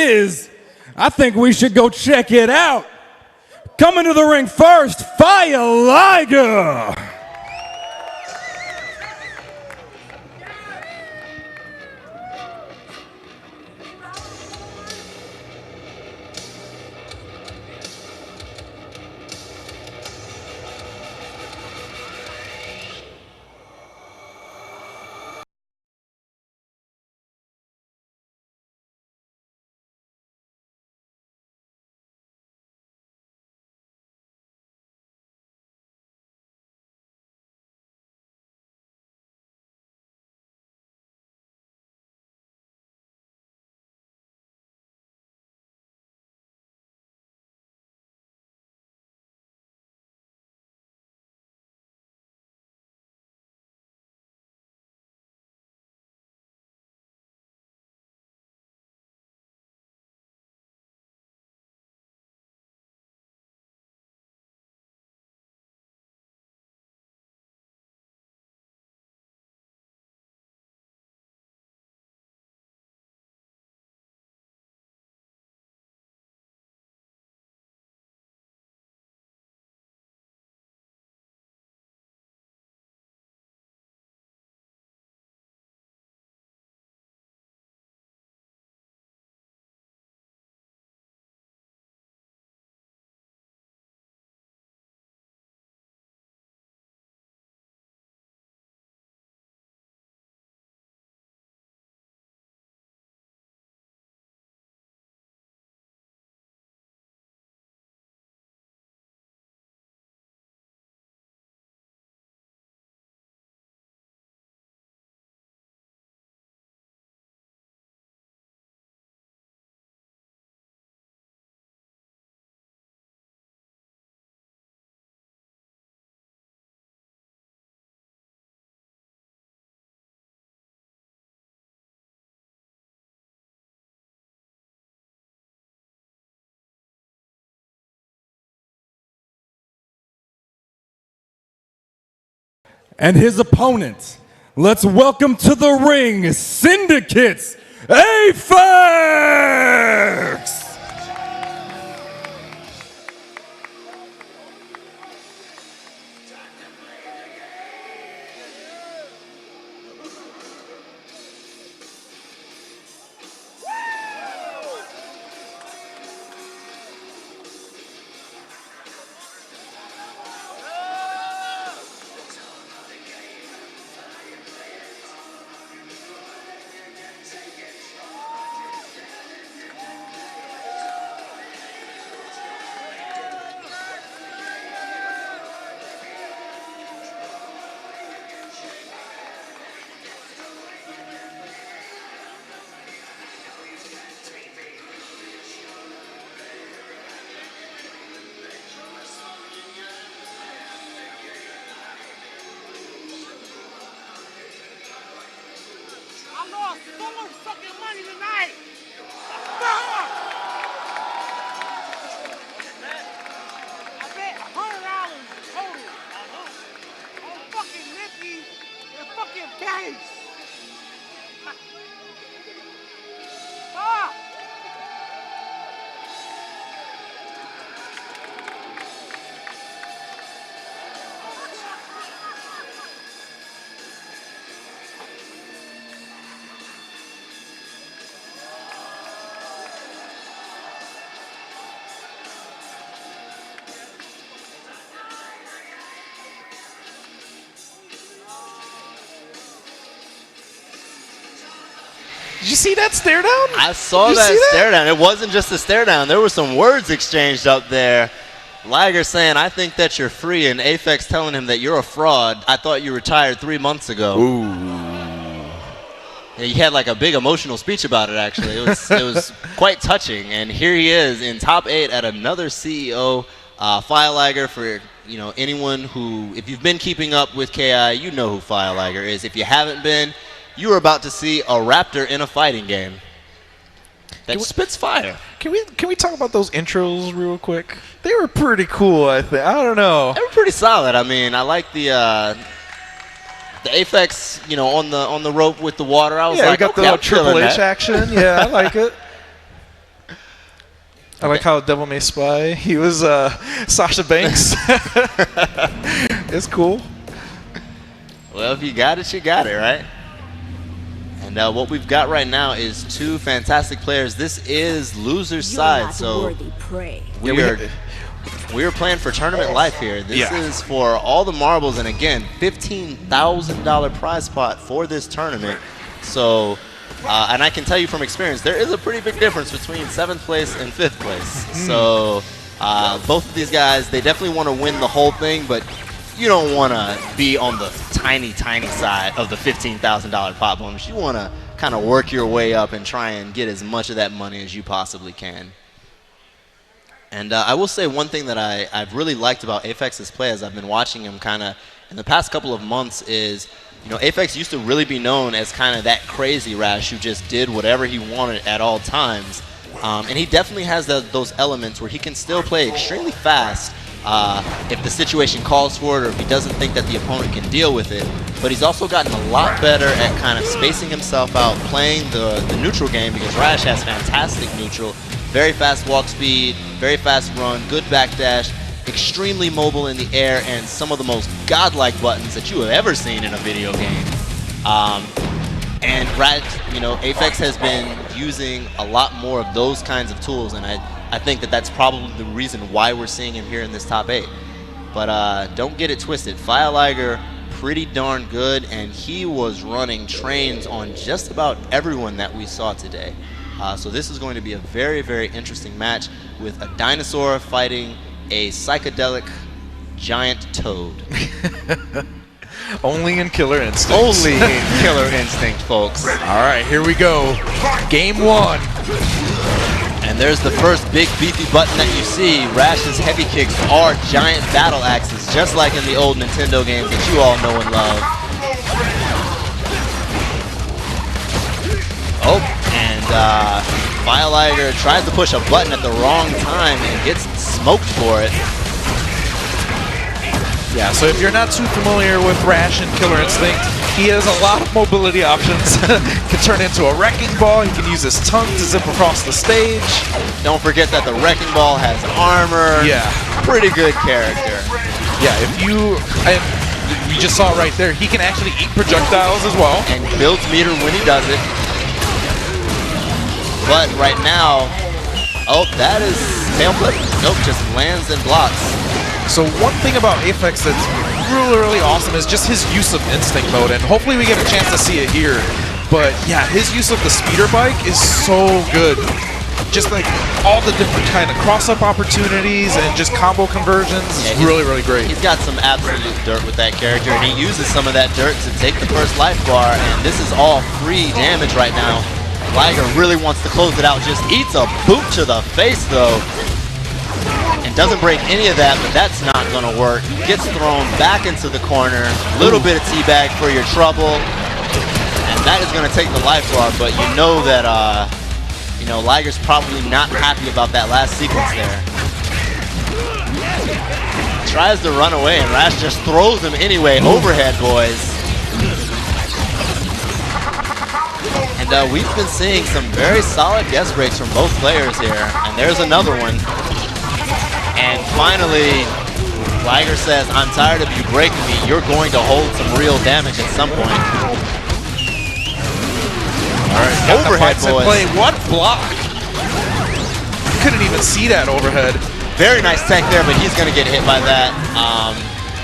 I think we should go check it out. Coming to the ring first, FIYAH LIGER. And his opponent, let's welcome to the ring, Syndicate's APHEX! I lost so much fucking money tonight. I bet $100 total on fucking Nicky and fucking Banks. Ah! Did you see that stare down? I saw that stare down. It wasn't just a stare down. There were some words exchanged up there. Liger saying, "I think that you're free," and APHEX telling him that you're a fraud. I thought you retired 3 months ago. Ooh. Yeah, he had like a big emotional speech about it, actually. It was quite touching. And here he is in top 8 at another CEO. FIYAH LIGER, for anyone who, if you've been keeping up with KI, you know who FIYAH LIGER is. If you haven't been, you are about to see a raptor in a fighting game that spits fire. Can we talk about those intros real quick? They were pretty cool, I think. I don't know. They were pretty solid. I mean, I like the APHEX, on the rope with the water. I was like, we got okay, the I'm Triple H that. action. Yeah, I like it. I like how Devil May Spy, he was Sasha Banks. It's cool. Well, if you got it, you got it, right? And what we've got right now is two fantastic players. This is loser's side, so we are playing for tournament life here. This is for all the marbles, and again, $15,000 prize pot for this tournament. So, and I can tell you from experience, there is a pretty big difference between 7th place and 5th place. So, both of these guys, they definitely want to win the whole thing, but you don't want to be on the tiny side of the $15,000 pot bonus. You want to kind of work your way up and try and get as much of that money as you possibly can. And I will say one thing that I've really liked about Aphex's play as I've been watching him kind of in the past couple of months is, you know, Aphex used to really be known as kind of that crazy Rash who just did whatever he wanted at all times. And he definitely has those elements where he can still play extremely fast if the situation calls for it or if he doesn't think that the opponent can deal with it. But he's also gotten a lot better at kind of spacing himself out, playing the neutral game, because Rash has fantastic neutral, very fast walk speed, very fast run, good backdash, extremely mobile in the air, and some of the most godlike buttons that you have ever seen in a video game. And Rash, you know, Aphex has been using a lot more of those kinds of tools, and I think that that's probably the reason why we're seeing him here in this top 8. But don't get it twisted. FIYAH LIGER, pretty darn good, and he was running trains on just about everyone that we saw today. So this is going to be a very, very interesting match with a dinosaur fighting a psychedelic giant toad. Only in Killer Instinct. Only in Killer Instinct, folks. All right, here we go. Game 1. And there's the first big beefy button that you see. Rash's heavy kicks are giant battle axes, just like in the old Nintendo games that you all know and love. Oh, and FIYAH LIGER tries to push a button at the wrong time and gets smoked for it. Yeah, so if you're not too familiar with Rash and Killer Instinct, he has a lot of mobility options. Can turn into a wrecking ball. He can use his tongue to zip across the stage. Don't forget that the wrecking ball has armor. Yeah. Pretty good character. Yeah, if you... And we just saw right there, he can actually eat projectiles as well. And builds meter when he does it. But right now... Oh, that is tail flip. Nope, just lands and blocks. So one thing about Aphex that's really, really awesome is just his use of instinct mode, and hopefully we get a chance to see it here. But yeah, his use of the speeder bike is so good. Just like all the different kind of cross-up opportunities and just combo conversions is really, really great. He's got some absolute dirt with that character, and he uses some of that dirt to take the first life bar, and this is all free damage right now. Liger really wants to close it out, just eats a boot to the face though. And doesn't break any of that, but that's not going to work. Gets thrown back into the corner. Little bit of teabag for your trouble. And that is going to take the life bar, but you know that, you know, Liger's probably not happy about that last sequence there. Tries to run away, and Rash just throws him anyway. Overhead, boys. And we've been seeing some very solid guest breaks from both players here. And there's another one. And finally, Liger says, I'm tired of you breaking me. You're going to hold some real damage at some point. All right, overhead, boys. Play. What block? Couldn't even see that overhead. Very nice tech there, but he's going to get hit by that.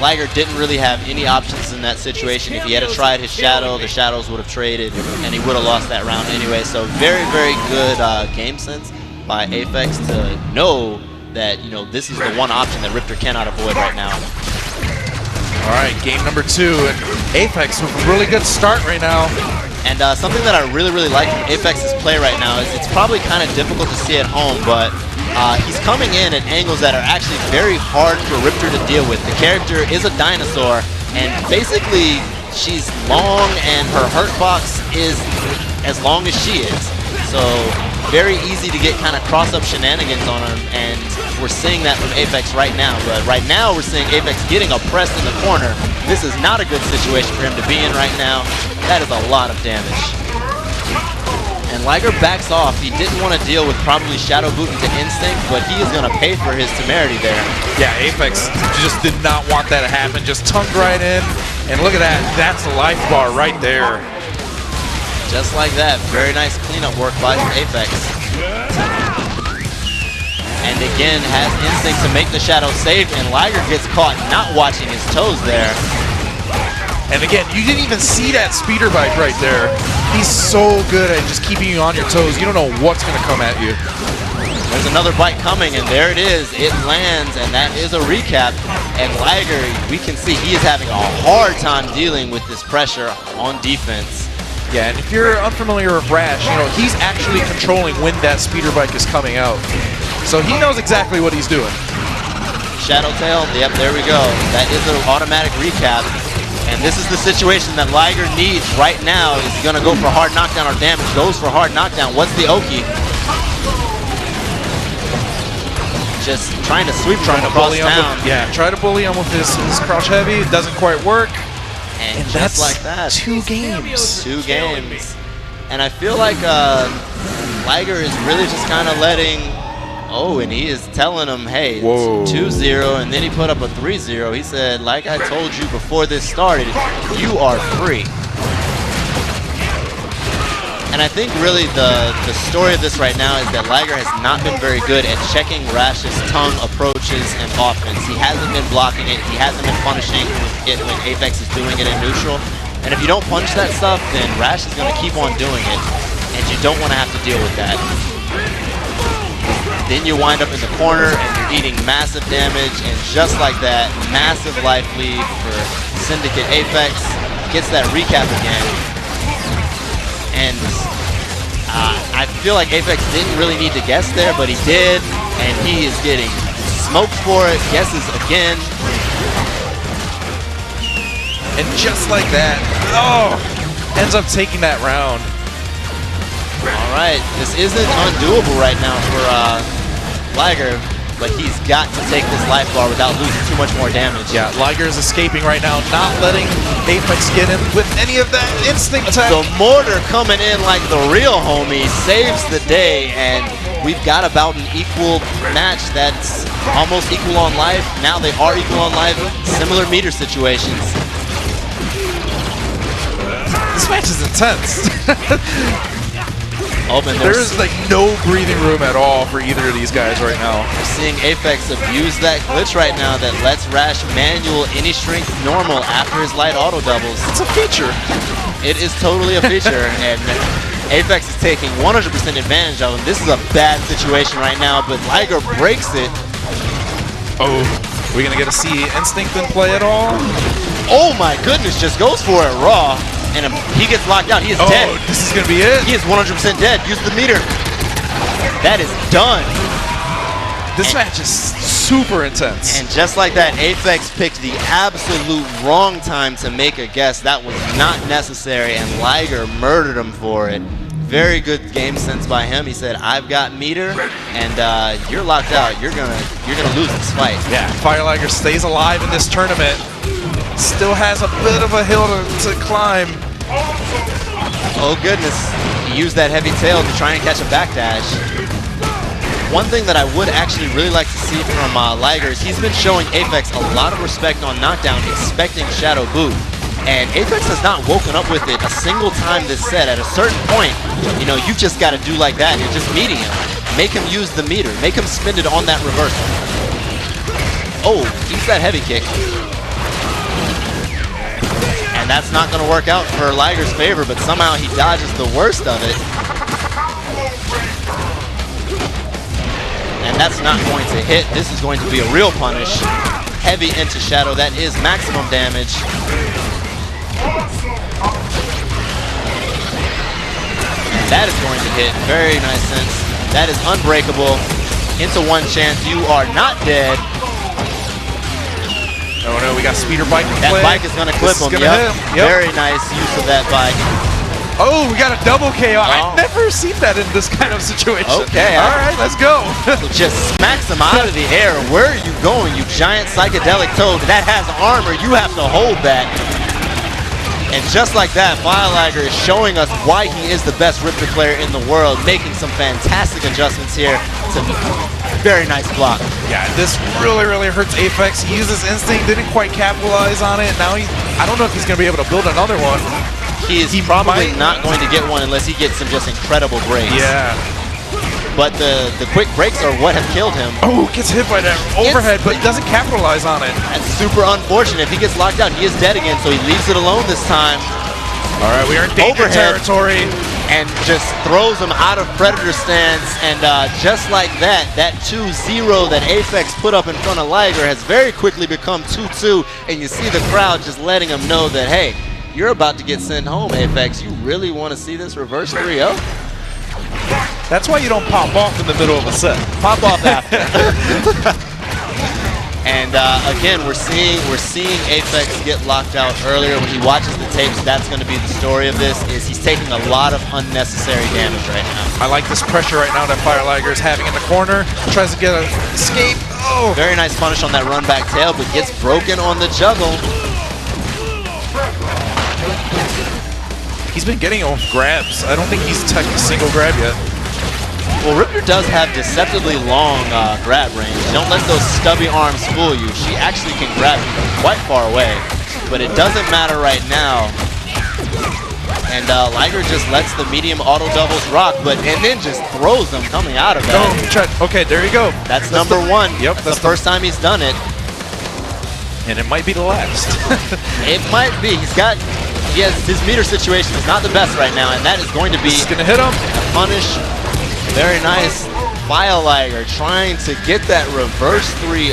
Liger didn't really have any options in that situation. If he had tried his shadow, the shadows would have traded, and he would have lost that round anyway. So very, very good game sense by Aphex to know that, you know, this is the one option that Riptor cannot avoid right now. All right, game number 2, and Aphex with a really good start right now. And something that I really, really like from Aphex's play right now is it's probably kind of difficult to see at home, but he's coming in at angles that are actually very hard for Riptor to deal with. The character is a dinosaur, and basically she's long, and her hurt box is as long as she is. So very easy to get kind of cross-up shenanigans on him, and we're seeing that from Aphex right now. But right now we're seeing Aphex getting oppressed in the corner. This is not a good situation for him to be in right now. That is a lot of damage. And Liger backs off. He didn't want to deal with probably Shadow Boot into Instinct, but he is going to pay for his temerity there. Yeah, Aphex just did not want that to happen. Just tongued right in. And look at that. That's a life bar right there. Just like that. Very nice cleanup work by Aphex. And again, has Instinct to make the Shadow safe, and Liger gets caught not watching his toes there. And again, you didn't even see that speeder bike right there. He's so good at just keeping you on your toes. You don't know what's going to come at you. There's another bike coming, and there it is. It lands, and that is a recap. And Liger, we can see he is having a hard time dealing with this pressure on defense. Yeah, and if you're unfamiliar with Rash, you know, he's actually controlling when that speeder bike is coming out. So he knows exactly what he's doing. Shadow Tail, yep, there we go. That is an automatic recap. And this is the situation that Liger needs right now. Is he going to go for hard knockdown or damage? Goes for hard knockdown. What's the Oki? Just trying to sweep him across town. Yeah, try to bully him with his crouch heavy. It doesn't quite work. And just like that. 2 games. 2 games. And I feel like Liger is really just kind of letting... Oh, and he is telling him, hey, it's 2-0, and then he put up a 3-0. He said, like I told you before this started, you are free. And I think really the story of this right now is that Liger has not been very good at checking Rash's tongue approaches and offense. He hasn't been blocking it. He hasn't been punishing it when Aphex is doing it in neutral. And if you don't punish that stuff, then Rash is going to keep on doing it, and you don't want to have to deal with that. Then you wind up in the corner and you're eating massive damage, and just like that, massive life lead for Syndicate Aphex. Gets that recap again. And I feel like Aphex didn't really need to guess there, but he did, and he is getting smoked for it, guesses again. And just like that, ends up taking that round. All right, this isn't undoable right now for Liger, but he's got to take this life bar without losing too much more damage. Yeah, Liger is escaping right now, not letting Aphex get in with any of that instinct attack. The mortar coming in like the real homie saves the day, and we've got about an equal match that's almost equal on life. Now they are equal on life, similar meter situations. This match is intense. There's like no breathing room at all for either of these guys right now. We're seeing Aphex abuse that glitch right now that lets Rash manual any strength normal after his light auto doubles. It's a feature. It is totally a feature, and Aphex is taking 100% advantage of him. This is a bad situation right now, but Liger breaks it. Oh, we gonna get to see Instinct in play at all? Oh my goodness, just goes for it raw. And he gets locked out. He is dead. Oh, this is going to be it. He is 100% dead. Use the meter. That is done. This match is super intense. And just like that, Aphex picked the absolute wrong time to make a guess. That was not necessary, and Liger murdered him for it. Very good game sense by him. He said, "I've got meter, and you're locked out. You're gonna lose this fight." Yeah, Fire Liger stays alive in this tournament. Still has a bit of a hill to climb. Oh goodness, he used that heavy tail to try and catch a backdash. One thing that I would actually really like to see from Liger is he's been showing Aphex a lot of respect on knockdown, expecting Shadow Boot. And Aphex has not woken up with it a single time this set. At a certain point, you know, you've just got to do like that. You're just meeting him. Make him use the meter. Make him spend it on that reversal. Oh, use that heavy kick. And that's not going to work out for Liger's favor, but somehow he dodges the worst of it. And that's not going to hit. This is going to be a real punish. Heavy into Shadow. That is maximum damage. And that is going to hit. Very nice sense. That is unbreakable. Into one chance. You are not dead. Oh no, we got speeder bike to That play. bike is going to clip him. Yep. Very nice use of that bike. Oh, we got a double KO. Oh. I've never seen that in this kind of situation. Okay. All right, let's go. Just smacks him out of the air. Where are you going, you giant psychedelic toad? That has armor. You have to hold that. And just like that, Fire Liger is showing us why he is the best Riptor player in the world, making some fantastic adjustments here. It's a very nice block. Yeah, this really, really hurts Aphex. He uses Instinct, didn't quite capitalize on it. Now I don't know if he's going to be able to build another one. He probably not going to get one unless he gets some just incredible breaks. Yeah. But the quick breaks are what have killed him. Oh, gets hit by that overhead, but doesn't capitalize on it. That's super unfortunate. If he gets locked out, he is dead again, so he leaves it alone this time. All right, we are in danger territory. And just throws him out of Predator stance. And just like that, that 2-0 that Aphex put up in front of Liger has very quickly become 2-2. And you see the crowd just letting him know that, hey, you're about to get sent home, Aphex. You really want to see this reverse 3-0? That's why you don't pop off in the middle of a set. Pop off after. And again, we're seeing Aphex get locked out earlier. When he watches the tapes, that's going to be the story of this. Is he's taking a lot of unnecessary damage right now. I like this pressure right now that Fire Liger is having in the corner. Tries to get an escape. Oh, very nice punish on that run back tail, but gets broken on the juggle. He's been getting off grabs. I don't think he's taken a single grab yet. Well, Riptor does have deceptively long grab range. Don't let those stubby arms fool you. She actually can grab you from quite far away, but it doesn't matter right now. And Liger just lets the medium auto doubles rock, and then just throws them coming out of that. Okay, there you go. That's number one. Yep, that's the first time he's done it. And it might be the last. It might be. His meter situation is not the best right now, and that is going to be going to hit him. A punish. Very nice. Fire Liger trying to get that reverse 3-0.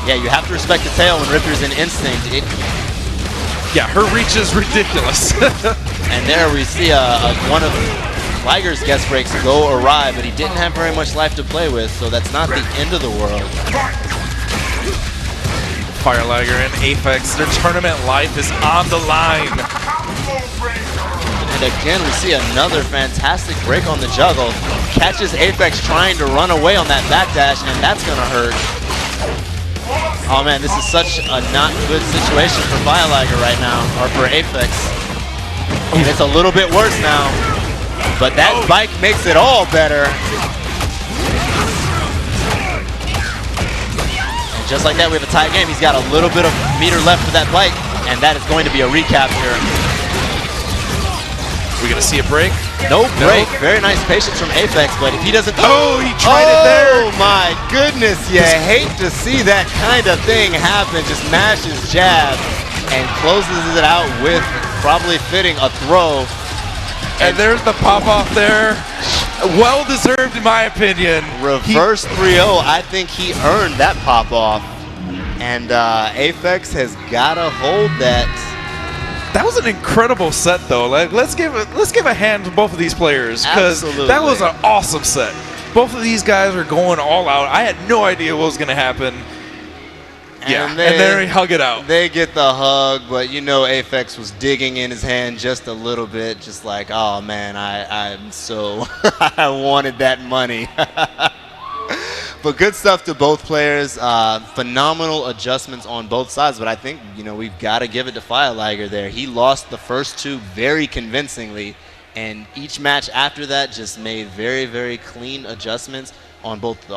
Yeah, you have to respect the tail when Riptor's in Instinct. Yeah, her reach is ridiculous. And there we see one of Liger's guest breaks go awry, but he didn't have very much life to play with, so that's not the end of the world. Fire Liger and Aphex, their tournament life is on the line. And again, we see another fantastic break on the juggle. Catches Aphex trying to run away on that backdash, and that's going to hurt. Oh man, this is such a not good situation for Fire Liger right now, or for Aphex. And it's a little bit worse now, but that bike makes it all better. And just like that, we have a tie game. He's got a little bit of meter left for that bike, and that is going to be a recapture. We gonna see a break? No break. Very nice patience from Aphex, but if he doesn't... Oh, he tried it there. Oh my goodness, you hate to see that kind of thing happen. Just mashes jab and closes it out with probably fitting a throw. And there's the pop-off there. Well-deserved in my opinion. Reverse 3-0, I think he earned that pop-off. And Aphex has gotta hold that. That was an incredible set, though. Like, let's give a hand to both of these players, because that was an awesome set. Both of these guys are going all out. I had no idea what was going to happen. And then he hug it out. They get the hug, but you know Aphex was digging in his hand just a little bit, just like, oh man, I'm so I wanted that money. But good stuff to both players. Phenomenal adjustments on both sides. But I think, we've got to give it to Fire Liger there. He lost the first two very convincingly. And each match after that just made very, very clean adjustments on both the